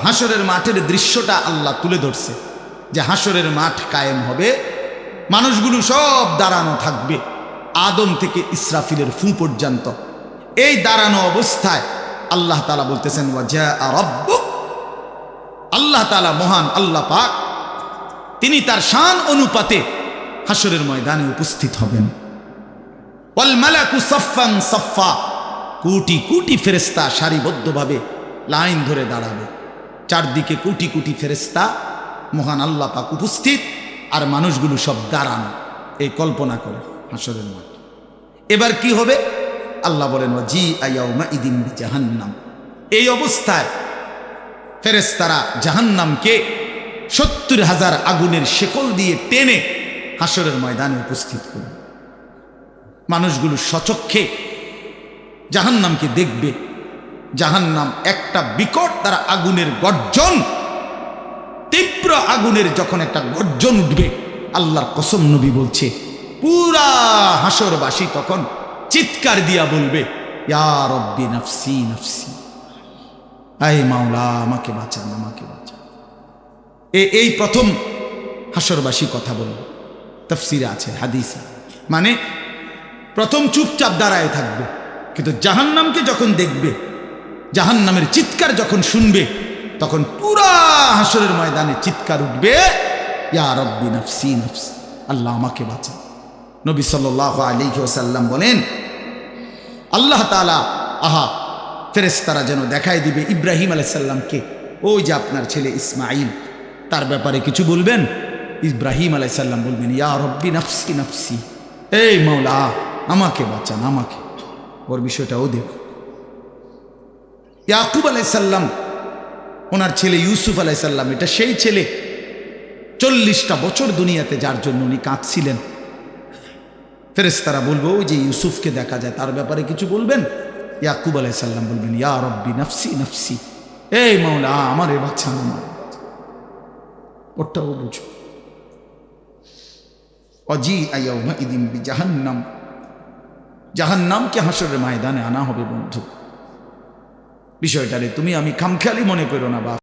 হাসরের মাঠের দৃশ্যটা আল্লাহ তুলে ধরছে যে হাসরের মাঠ কায়েম হবে, মানুষগুলো সব দাঁড়ানো থাকবে আদম থেকে ইসরাফিলের ফু পর্যন্ত। এই দাঁড়ানো অবস্থায় আল্লাহ তাআলা বলতেছেন ওয়াজা রাব্বুক, আল্লাহ তাআলা মহান আল্লাহ পাক তিনি তার শান অনুপাতে হাসরের ময়দানে উপস্থিত হবেন। ওয়াল মালাকু সাফফান সাফফা, কোটি কোটি ফেরেশতা সারিবদ্ধভাবে লাইন ধরে দাঁড়াবে, চারদিকে কোটি কোটি ফেরেশতা, মহান আল্লাহ পাক উপস্থিত আর মানুষগুলো সব দাঁড়ানো। এই কল্পনা করে হাসরের মাঠ। এবার কি হবে আল্লাহ বলেন ওয়াজি আয়াউমা ইদিন জাহান্নাম। এই অবস্থায় ফেরেশতারা জাহান্নামকে ৭০,০০০ আগুনের শেকল দিয়ে টেনে হাসরের ময়দানে উপস্থিত করবে। মানুষগুলো সচক্ষে জাহান্নামকে দেখবে। জাহান্নাম একটা বিকট তারা আগুনের গর্জন, তীব্র আগুনের যখন একটা গর্জন উঠবে, আল্লাহর কসম নবী বলছে পুরা হাসরবাসী তখন চিৎকার দিয়া বলবে ইয়া রব্বি নাফসি নাফসি, আয় মাওলা আমাকে বাঁচান আমাকে বাঁচান। এই প্রথম হাসরবাসী কথা বলবে। তাফসিরে আছে, হাদিসে, মানে প্রথম চুপচাপ দাঁড়ায় থাকবে, কিন্তু জাহান্নামকে যখন দেখবে, জাহান্নামের চিৎকার যখন শুনবে, তখন পুরা হাসরের ময়দানে চিৎকার উঠবে ইয়া রব্বি নাফসি নাফসি, আল্লাহ আমাকে বাঁচান। নবী সাল্লাল্লাহু আলাইহি ওয়াসাল্লাম বলেন আল্লাহ তাআলা ফেরেশতারা যেন দেখায় দিবে ইব্রাহিম আলাইহিস সালামকে, ওই যে আপনার ছেলে ইসমাঈল, তার ব্যাপারে কিছু বলবেন। ইব্রাহিম আলাইহিস সালাম বলবেন ইয়া রব্বি নাফসি নাফসি, এই মাওলা আমাকে বাঁচান আমাকে। ওর বিষয়টাও দেখো। ইয়াকুব আলাইহিস সালাম, ওনার ছেলে ইউসুফ আলাইহিস সালাম, এটা সেই ছেলে 40টা বছর দুনিয়াতে যার জন্য উনি কাঁদছিলেন। ফেরেশতারা বলবো ওই যে ইউসুফকে দেখা যায়, তার ব্যাপারে কিছু বলবেন। ইয়াকুব আলাইহিস সালাম বলবেন ইয়া রব্বি নাফসি নাফসি, এই মাওলা আমারে বাঁচান আমার। ওটাও বুঝো। অজি আয়াউমা ইদিন বিজাহান্নাম, জাহান্নামকে হাসরের ময়দানে আনা হবে বন্ধু। বিষয়টারে তুমি আমি খামখেয়ালি মনে করো না বা